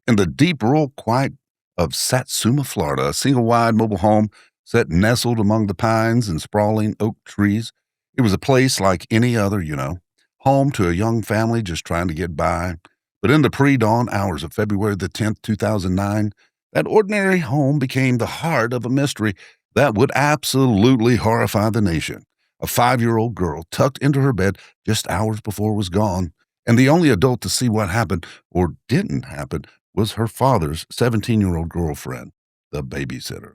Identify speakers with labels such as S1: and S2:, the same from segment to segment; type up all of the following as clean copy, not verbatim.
S1: In the deep rural quiet of Satsuma, Florida, a single-wide mobile home set nestled among the pines and sprawling oak trees. It was a place like any other, home to a young family just trying to get by. But in the pre-dawn hours of February the 10th, 2009, that ordinary home became the heart of a mystery that would absolutely horrify the nation. A 5-year-old girl tucked into her bed just hours before it was gone, and the only adult to see what happened or didn't happen was her father's 17-year-old girlfriend, the babysitter.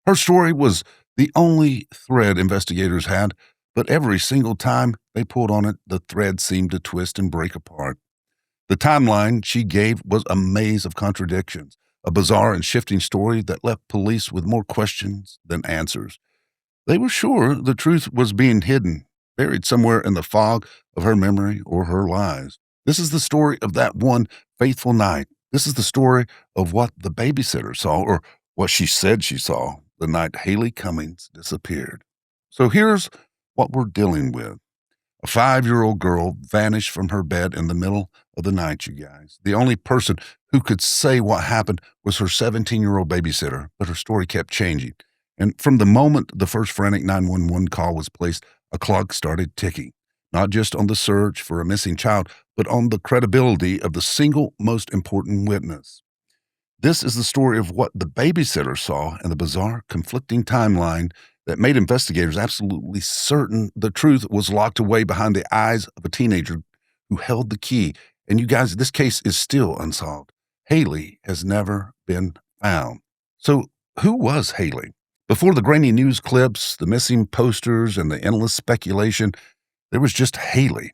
S1: Her story was the only thread investigators had, but every single time they pulled on it, the thread seemed to twist and break apart. The timeline she gave was a maze of contradictions, a bizarre and shifting story that left police with more questions than answers. They were sure the truth was being hidden, buried somewhere in the fog of her memory or her lies. This is the story of that one faithful night. This is the story of what the babysitter saw, or what she said she saw, the night Haley Cummings disappeared. So here's what we're dealing with. A 5-year-old girl vanished from her bed in the middle of the night, you guys. The only person who could say what happened was her 17-year-old babysitter, but her story kept changing. And from the moment the first frantic 911 call was placed, a clock started ticking, not just on the search for a missing child, but on the credibility of the single most important witness. This is the story of what the babysitter saw and the bizarre, conflicting timeline that made investigators absolutely certain the truth was locked away behind the eyes of a teenager who held the key. And you guys, this case is still unsolved. Haley has never been found. So who was Haley? Before the grainy news clips, the missing posters, and the endless speculation, there was just Haley.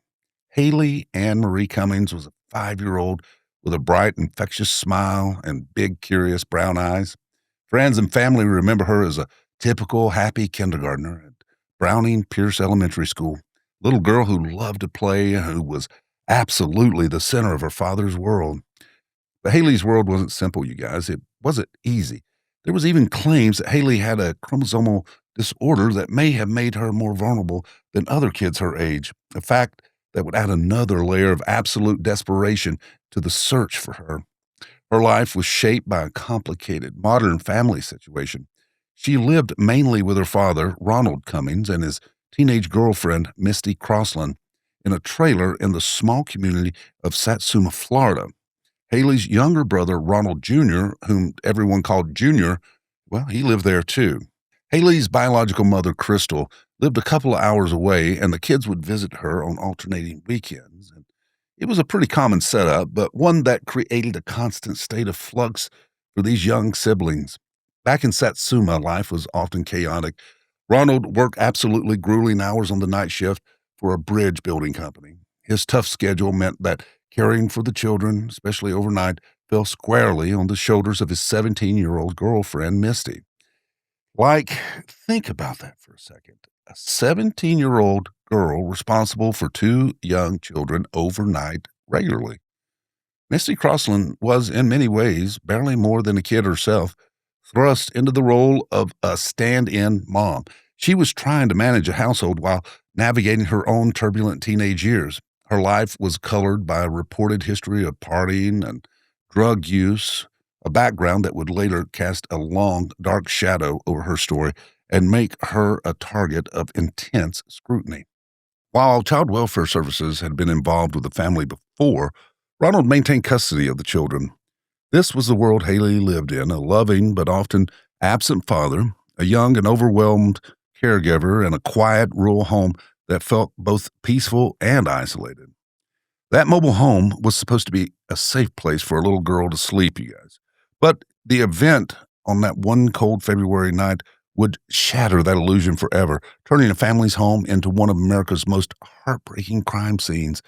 S1: Haley Ann Marie Cummings was a 5-year-old with a bright, infectious smile and big, curious brown eyes. Friends and family remember her as a typical, happy kindergartner at Browning Pierce Elementary School. Little girl who loved to play, who was absolutely the center of her father's world. But Haley's world wasn't simple, you guys. It wasn't easy. There was even claims that Haley had a chromosomal disorder that may have made her more vulnerable than other kids her age, a fact that would add another layer of absolute desperation to the search for her. Her life was shaped by a complicated modern family situation. She lived mainly with her father, Ronald Cummings, and his teenage girlfriend, Misty Crossland, in a trailer in the small community of Satsuma, Florida. Haley's younger brother, Ronald Jr., whom everyone called Junior, well, he lived there too. Haley's biological mother, Crystal, lived a couple of hours away, and the kids would visit her on alternating weekends. And it was a pretty common setup, but one that created a constant state of flux for these young siblings. Back in Satsuma, life was often chaotic. Ronald worked absolutely grueling hours on the night shift for a bridge building company. His tough schedule meant that caring for the children, especially overnight, fell squarely on the shoulders of his 17-year-old girlfriend, Misty. Think about that for a second. A 17-year-old girl responsible for 2 young children overnight regularly. Misty Crossland was, in many ways, barely more than a kid herself, thrust into the role of a stand-in mom. She was trying to manage a household while navigating her own turbulent teenage years. Her life was colored by a reported history of partying and drug use, a background that would later cast a long, dark shadow over her story and make her a target of intense scrutiny. While child welfare services had been involved with the family before, Ronald maintained custody of the children. This was the world Haley lived in, a loving but often absent father, a young and overwhelmed caregiver, and a quiet rural home that felt both peaceful and isolated. That mobile home was supposed to be a safe place for a little girl to sleep, you guys. But the event on that one cold February night would shatter that illusion forever, turning a family's home into one of America's most heartbreaking crime scenes.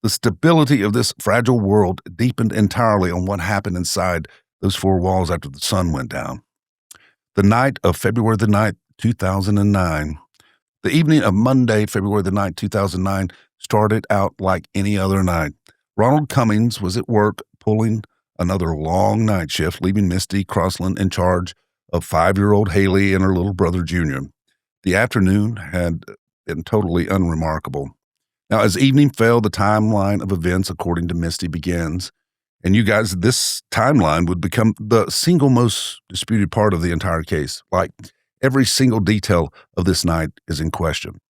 S1: The stability of this fragile world deepened entirely on what happened inside those 4 walls after the sun went down. The night of February the 9th, 2009. The evening of Monday, February the 9th, 2009, started out like any other night. Ronald Cummings was at work pulling another long night shift, leaving Misty Crossland in charge of 5-year-old Haley and her little brother Junior. The afternoon had been totally unremarkable. Now, as evening fell, the timeline of events, according to Misty, begins. And you guys, this timeline would become the single most disputed part of the entire case. Like every single detail of this night is in question.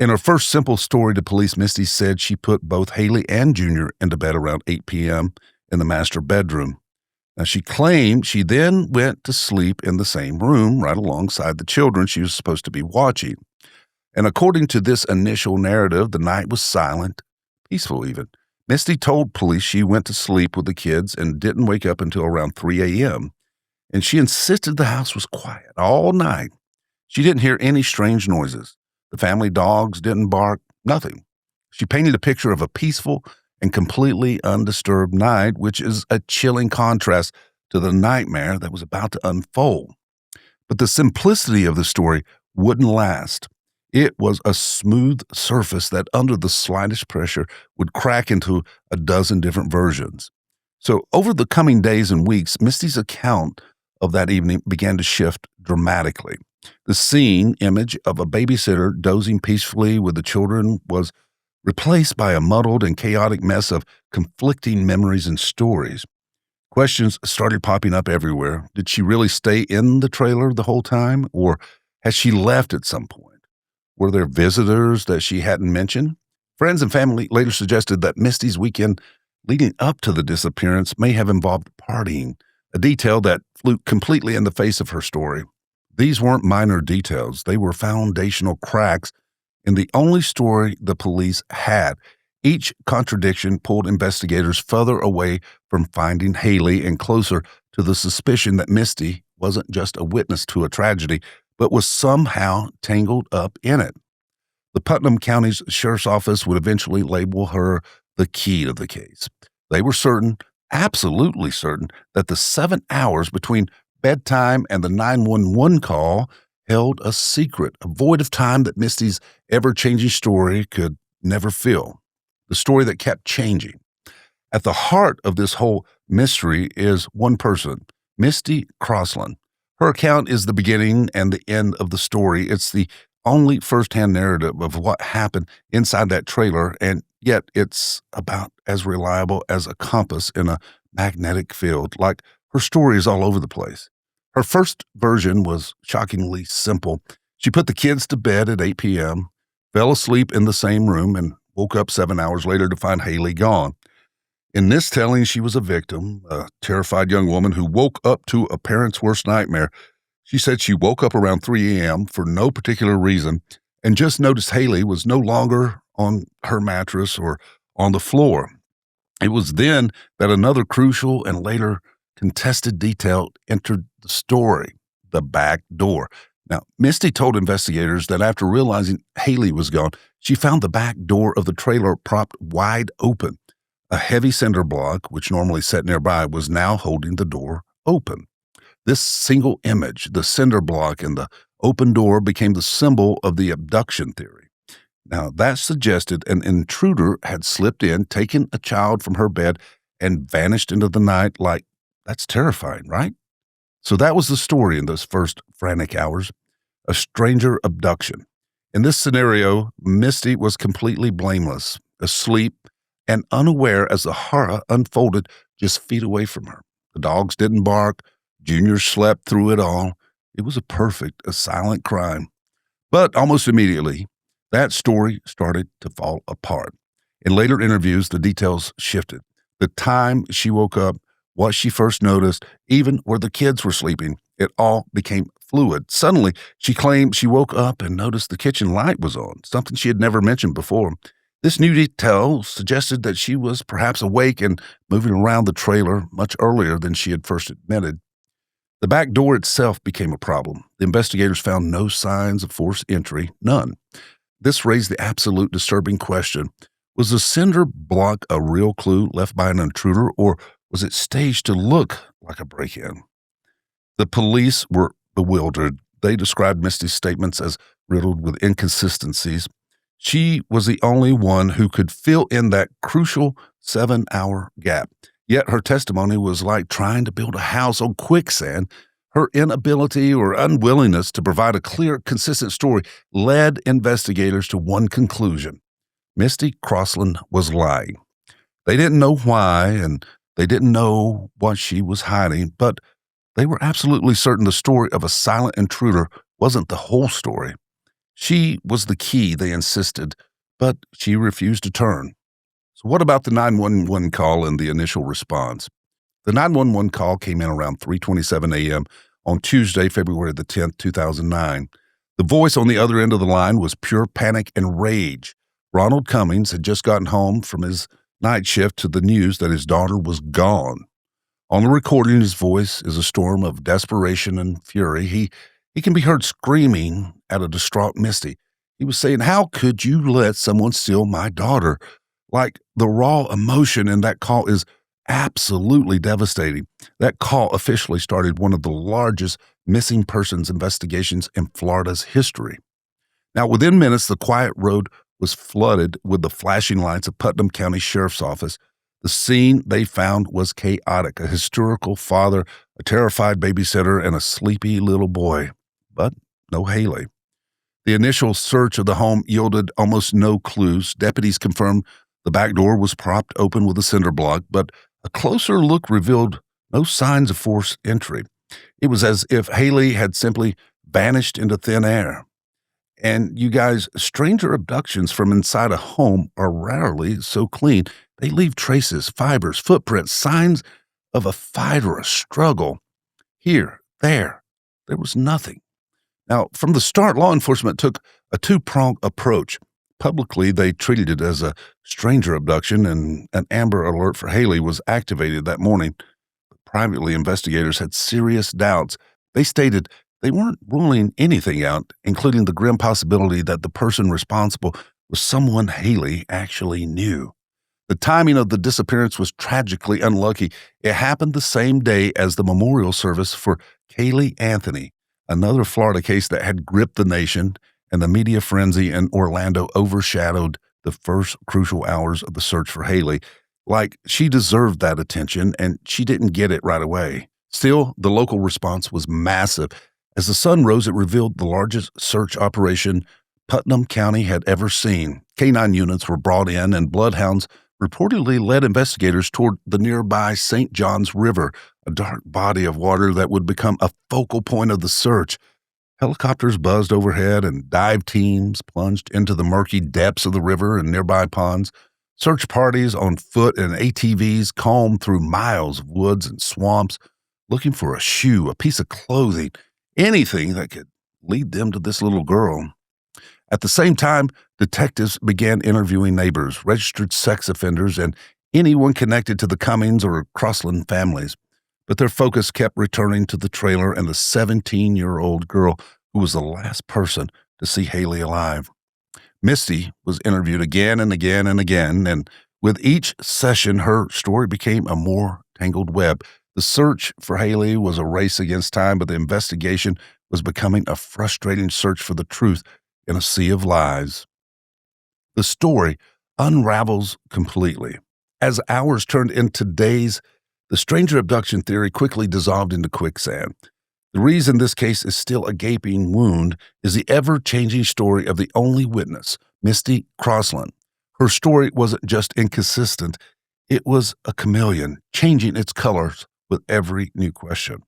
S1: In her first simple story to police, Misty said she put both Haley and Junior into bed around 8 p.m. in the master bedroom. Now, she claimed she then went to sleep in the same room right alongside the children she was supposed to be watching. And according to this initial narrative, the night was silent, peaceful even. Misty told police she went to sleep with the kids and didn't wake up until around 3 a.m. And she insisted the house was quiet all night. She didn't hear any strange noises. The family dogs didn't bark, nothing. She painted a picture of a peaceful and completely undisturbed night, which is a chilling contrast to the nightmare that was about to unfold. But the simplicity of the story wouldn't last. It was a smooth surface that, under the slightest pressure, would crack into a dozen different versions. So, over the coming days and weeks, Misty's account of that evening began to shift dramatically. The scene image of a babysitter dozing peacefully with the children was replaced by a muddled and chaotic mess of conflicting memories and stories. Questions started popping up everywhere. Did she really stay in the trailer the whole time, or had she left at some point? Were there visitors that she hadn't mentioned? Friends and family later suggested that Misty's weekend leading up to the disappearance may have involved partying, a detail that flew completely in the face of her story. These weren't minor details. They were foundational cracks in the only story the police had. Each contradiction pulled investigators further away from finding Haley and closer to the suspicion that Misty wasn't just a witness to a tragedy, but was somehow tangled up in it. The Putnam County's Sheriff's Office would eventually label her the key to the case. They were certain, absolutely certain, that the 7 hours between bedtime and the 911 call held a secret, a void of time that Misty's ever-changing story could never fill. The story that kept changing. At the heart of this whole mystery is one person, Misty Crossland. Her account is the beginning and the end of the story. It's the only firsthand narrative of what happened inside that trailer, and yet it's about as reliable as a compass in a magnetic field. Like, her story is all over the place. Her first version was shockingly simple. She put the kids to bed at 8 p.m., fell asleep in the same room, and woke up 7 hours later to find Haley gone. In this telling, she was a victim, a terrified young woman who woke up to a parent's worst nightmare. She said she woke up around 3 a.m. for no particular reason and just noticed Haley was no longer on her mattress or on the floor. It was then that another crucial and later contested detail entered the story, the back door. Now, Misty told investigators that after realizing Haley was gone, she found the back door of the trailer propped wide open. A heavy cinder block, which normally sat nearby, was now holding the door open. This single image, the cinder block and the open door, became the symbol of the abduction theory. Now, that suggested an intruder had slipped in, taken a child from her bed, and vanished into the night. Like, that's terrifying, right? So that was the story in those first frantic hours, a stranger abduction. In this scenario, Misty was completely blameless, asleep, and unaware as the horror unfolded just feet away from her. The dogs didn't bark. Junior slept through it all. It was a silent crime. But almost immediately, that story started to fall apart. In later interviews, the details shifted. The time she woke up, what she first noticed, even where the kids were sleeping, it all became fluid. Suddenly, she claimed she woke up and noticed the kitchen light was on, something she had never mentioned before. This new detail suggested that she was perhaps awake and moving around the trailer much earlier than she had first admitted. The back door itself became a problem. The investigators found no signs of forced entry, none. This raised the absolute disturbing question: was the cinder block a real clue left by an intruder, or was it staged to look like a break-in? The police were bewildered. They described Misty's statements as riddled with inconsistencies. She was the only one who could fill in that crucial 7-hour gap. Yet her testimony was like trying to build a house on quicksand. Her inability or unwillingness to provide a clear, consistent story led investigators to one conclusion: Misty Crossland was lying. They didn't know why, and They didn't know what she was hiding, but they were absolutely certain the story of a silent intruder wasn't the whole story. She was the key, they insisted, but she refused to turn. So, what about the 911 call and the initial response? The 911 call came in around 3:27 a.m. on Tuesday, February the 10th, 2009. The voice on the other end of the line was pure panic and rage. Ronald Cummings had just gotten home from his night shift to the news that his daughter was gone. On the recording, his voice is a storm of desperation and fury. He can be heard screaming at a distraught Misty. He was saying, "How could you let someone steal my daughter?" Like, the raw emotion in that call is absolutely devastating. That call officially started one of the largest missing persons investigations in Florida's history. Now, within minutes, the quiet road was flooded with the flashing lights of Putnam County Sheriff's Office. The scene they found was chaotic: a hysterical father, a terrified babysitter, and a sleepy little boy. But no Haley. The initial search of the home yielded almost no clues. Deputies confirmed the back door was propped open with a cinder block, but a closer look revealed no signs of forced entry. It was as if Haley had simply vanished into thin air. And you guys, stranger abductions from inside a home are rarely so clean. They leave traces, fibers, footprints, signs of a fight or a struggle. Here, there was nothing. Now, from the start, law enforcement took a two-pronged approach. Publicly, they treated it as a stranger abduction, and an Amber Alert for Haley was activated that morning. Privately, investigators had serious doubts. They stated they weren't ruling anything out, including the grim possibility that the person responsible was someone Haley actually knew. The timing of the disappearance was tragically unlucky. It happened the same day as the memorial service for Kaylee Anthony, another Florida case that had gripped the nation, and the media frenzy in Orlando overshadowed the first crucial hours of the search for Haley. Like, she deserved that attention, and she didn't get it right away. Still, the local response was massive. As the sun rose, it revealed the largest search operation Putnam County had ever seen. Canine units were brought in, and bloodhounds reportedly led investigators toward the nearby St. Johns River, a dark body of water that would become a focal point of the search. Helicopters buzzed overhead, and dive teams plunged into the murky depths of the river and nearby ponds. Search parties on foot and ATVs combed through miles of woods and swamps, looking for a shoe, a piece of clothing, anything that could lead them to this little girl. At the same time, detectives began interviewing neighbors, registered sex offenders, and anyone connected to the Cummings or Crossland families. But their focus kept returning to the trailer and the 17-year-old girl who was the last person to see Haley alive. Misty was interviewed again and again and again, and with each session, her story became a more tangled web. The search for Haley was a race against time, but the investigation was becoming a frustrating search for the truth in a sea of lies. The story unravels completely. As hours turned into days, the stranger abduction theory quickly dissolved into quicksand. The reason this case is still a gaping wound is the ever-changing story of the only witness, Misty Crossland. Her story wasn't just inconsistent, it was a chameleon, changing its colors with every new question.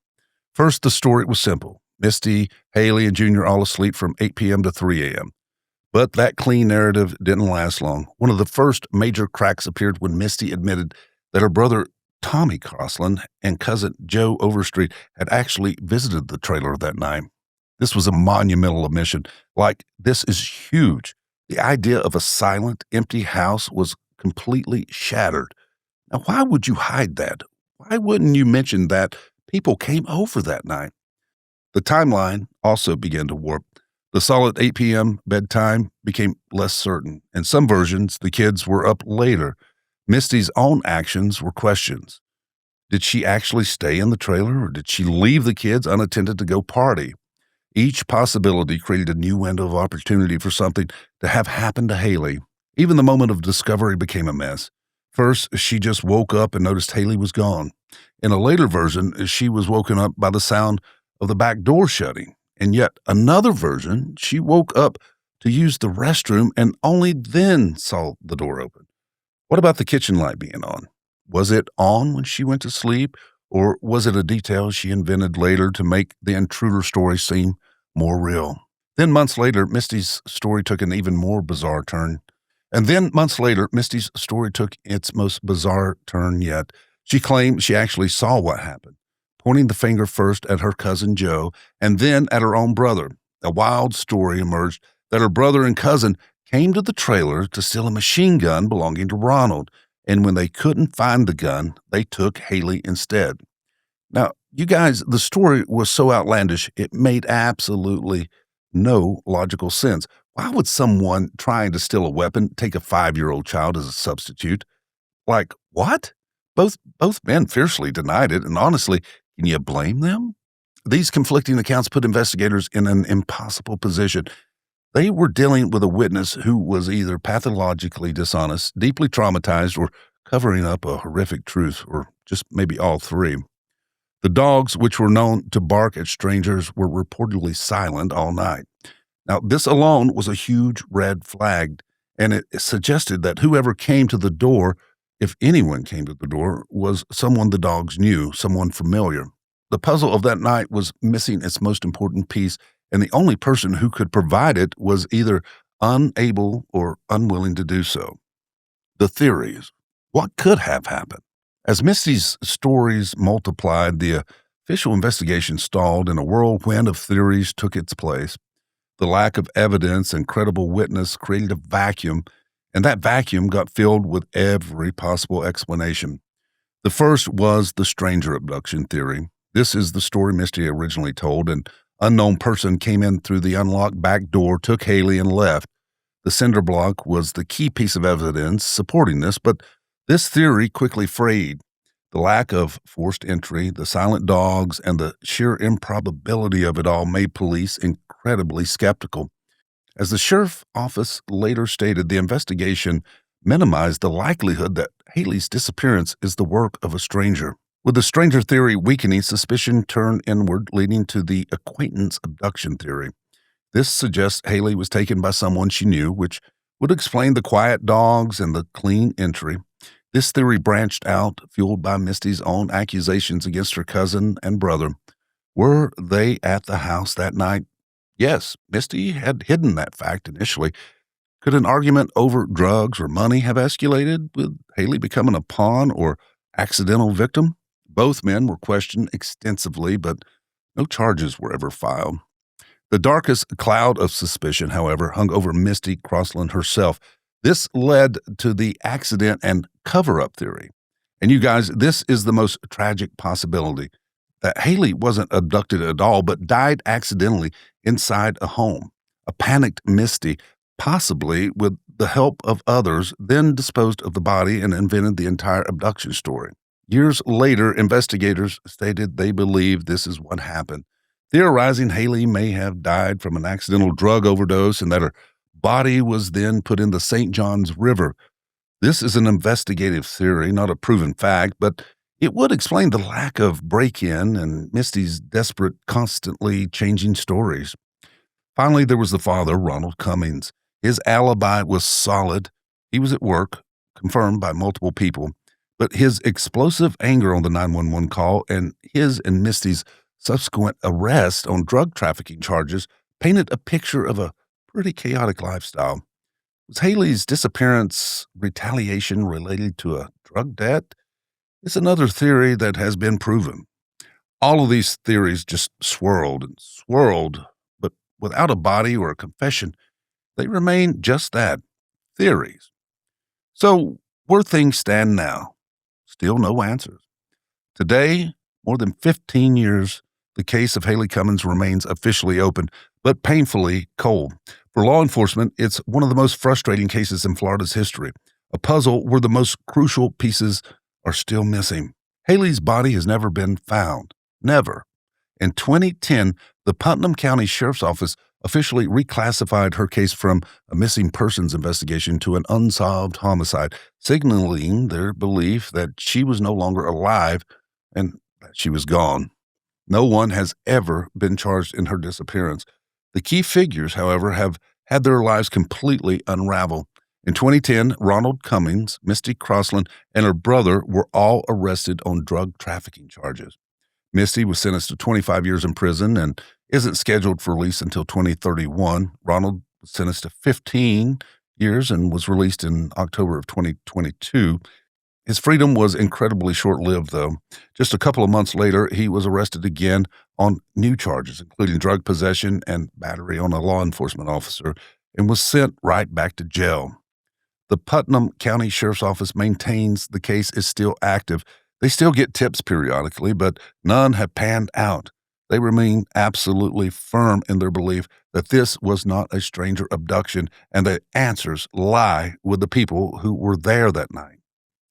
S1: First, the story was simple. Misty, Haley, and Junior all asleep from 8 p.m. to 3 a.m. But that clean narrative didn't last long. One of the first major cracks appeared when Misty admitted that her brother Tommy Crossland and cousin Joe Overstreet had actually visited the trailer that night. This was a monumental admission. Like, this is huge. The idea of a silent, empty house was completely shattered. Now, why would you hide that? Why wouldn't you mention that people came over that night? The timeline also began to warp. The solid 8 p.m. bedtime became less certain. In some versions, the kids were up later. Misty's own actions were questions. Did she actually stay in the trailer, or did she leave the kids unattended to go party? Each possibility created a new window of opportunity for something to have happened to Haley. Even the moment of discovery became a mess. First, she just woke up and noticed Haley was gone. In a later version, she was woken up by the sound of the back door shutting. In yet another version, she woke up to use the restroom and only then saw the door open. What about the kitchen light being on? Was it on when she went to sleep, or was it a detail she invented later to make the intruder story seem more real? Then months later, Misty's story took an even more bizarre turn. And then months later, Misty's story took its most bizarre turn yet. She claimed she actually saw what happened, pointing the finger first at her cousin Joe and then at her own brother. A wild story emerged that her brother and cousin came to the trailer to steal a machine gun belonging to Ronald, and when they couldn't find the gun, they took Haley instead. Now, you guys, the story was so outlandish, it made absolutely no logical sense. Why would someone trying to steal a weapon take a 5-year-old child as a substitute? Like, what? Both men fiercely denied it, and honestly, can you blame them? These conflicting accounts put investigators in an impossible position. They were dealing with a witness who was either pathologically dishonest, deeply traumatized, or covering up a horrific truth, or just maybe all three. The dogs, which were known to bark at strangers, were reportedly silent all night. Now, this alone was a huge red flag, and it suggested that whoever came to the door, if anyone came to the door, was someone the dogs knew, someone familiar. The puzzle of that night was missing its most important piece, and the only person who could provide it was either unable or unwilling to do so. The theories. What could have happened? As Misty's stories multiplied, the official investigation stalled, and a whirlwind of theories took its place. The lack of evidence and credible witness created a vacuum, and that vacuum got filled with every possible explanation. The first was the stranger abduction theory. This is the story Misty originally told. An unknown person came in through the unlocked back door, took Haley, and left. The cinder block was the key piece of evidence supporting this, but this theory quickly frayed. The lack of forced entry, the silent dogs, and the sheer improbability of it all made police incredibly skeptical. As the sheriff's office later stated, the investigation minimized the likelihood that Haley's disappearance is the work of a stranger. With the stranger theory weakening, suspicion turned inward, leading to the acquaintance abduction theory. This suggests Haley was taken by someone she knew, which would explain the quiet dogs and the clean entry. This theory branched out, fueled by Misty's own accusations against her cousin and brother. Were they at the house that night? Yes, Misty had hidden that fact initially. Could an argument over drugs or money have escalated, with Haley becoming a pawn or accidental victim? Both men were questioned extensively, but no charges were ever filed. The darkest cloud of suspicion, however, hung over Misty Crossland herself. This led to the accident and cover-up theory. And you guys, this is the most tragic possibility, that Haley wasn't abducted at all, but died accidentally inside a home. A panicked Misty, possibly with the help of others, then disposed of the body and invented the entire abduction story. Years later, investigators stated they believe this is what happened, theorizing Haley may have died from an accidental drug overdose and that her body was then put in the St. Johns River. This is an investigative theory, not a proven fact, but it would explain the lack of break-in and Misty's desperate, constantly changing stories. Finally, there was the father, Ronald Cummings. His alibi was solid. He was at work, confirmed by multiple people, but his explosive anger on the 911 call and his and Misty's subsequent arrest on drug trafficking charges painted a picture of a pretty chaotic lifestyle. Was Haley's disappearance retaliation related to a drug debt? It's another theory that has been proven. All of these theories just swirled and swirled, but without a body or a confession, they remain just that, theories. So, where things stand now, still no answers. Today, more than 15 years, the case of Haley Cummings remains officially open, but painfully cold. For law enforcement, it's one of the most frustrating cases in Florida's history, a puzzle where the most crucial pieces are still missing. Haley's body has never been found. Never. In 2010, the Putnam County Sheriff's Office officially reclassified her case from a missing persons investigation to an unsolved homicide, signaling their belief that she was no longer alive and that she was gone. No one has ever been charged in her disappearance. The key figures, however, have had their lives completely unravel, In 2010, Ronald Cummings, Misty Crossland, and her brother were all arrested on drug trafficking charges. Misty was sentenced to 25 years in prison and isn't scheduled for release until 2031. Ronald was sentenced to 15 years and was released in October of 2022. His freedom was incredibly short lived, though. Just a couple of months later, he was arrested again on new charges, including drug possession and battery on a law enforcement officer, and was sent right back to jail. The Putnam County Sheriff's Office maintains the case is still active. They still get tips periodically, but none have panned out. They remain absolutely firm in their belief that this was not a stranger abduction and the answers lie with the people who were there that night.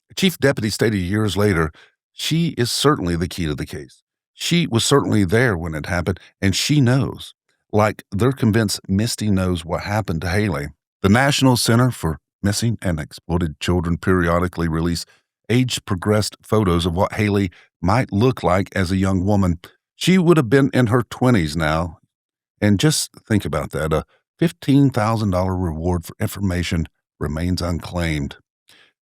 S1: The chief deputy stated years later, she is certainly the key to the case. She was certainly there when it happened, and she knows. Like they're convinced Misty knows what happened to Haley. The National Center for Missing and Exploited Children periodically release age-progressed photos of what Haley might look like as a young woman. She would have been in her 20s now. And just think about that. A $15,000 reward for information remains unclaimed.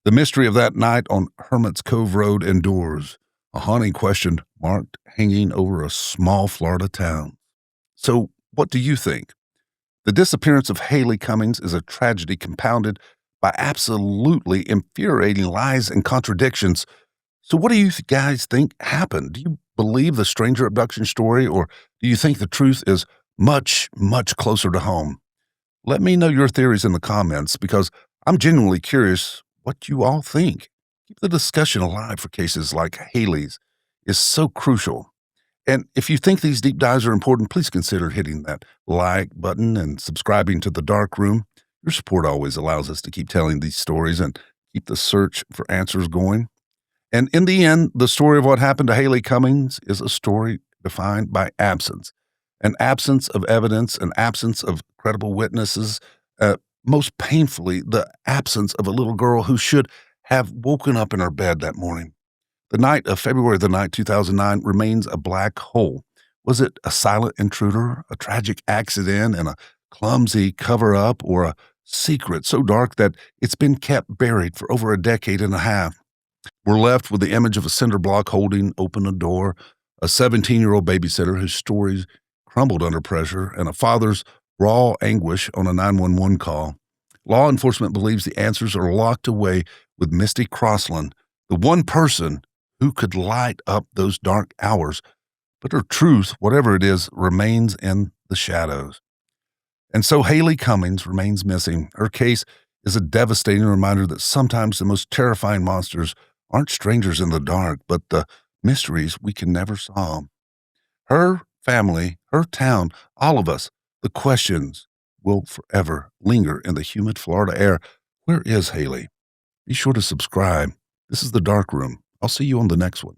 S1: The mystery of that night on Hermit's Cove Road endures, a haunting question marked hanging over a small Florida town. So, what do you think? The disappearance of Haley Cummings is a tragedy compounded by absolutely infuriating lies and contradictions. So, what do you guys think happened? Do you believe the stranger abduction story, or do you think the truth is much, much closer to home? Let me know your theories in the comments because I'm genuinely curious what you all think. Keep the discussion alive for cases like Haley's is so crucial. And if you think these deep dives are important, please consider hitting that like button and subscribing to The Dark Room. Your support always allows us to keep telling these stories and keep the search for answers going. And in the end, the story of what happened to Haley Cummings is a story defined by absence. An absence of evidence, an absence of credible witnesses, most painfully, the absence of a little girl who should have woken up in her bed that morning. The night of February the 9th, 2009 remains a black hole. Was it a silent intruder, a tragic accident, and a clumsy cover-up, or a secret so dark that it's been kept buried for over a decade and a half? We're left with the image of a cinder block holding open a door, a 17-year-old babysitter whose stories crumbled under pressure, and a father's raw anguish on a 911 call. Law enforcement believes the answers are locked away with Misty Crossland, the one person who could light up those dark hours. But her truth, whatever it is, remains in the shadows. And so Haley Cummings remains missing. Her case is a devastating reminder that sometimes the most terrifying monsters aren't strangers in the dark, but the mysteries we can never solve. Her family, her town, all of us, the questions will forever linger in the humid Florida air. Where is Haley? Be sure to subscribe. This is The Dark Room. I'll see you on the next one.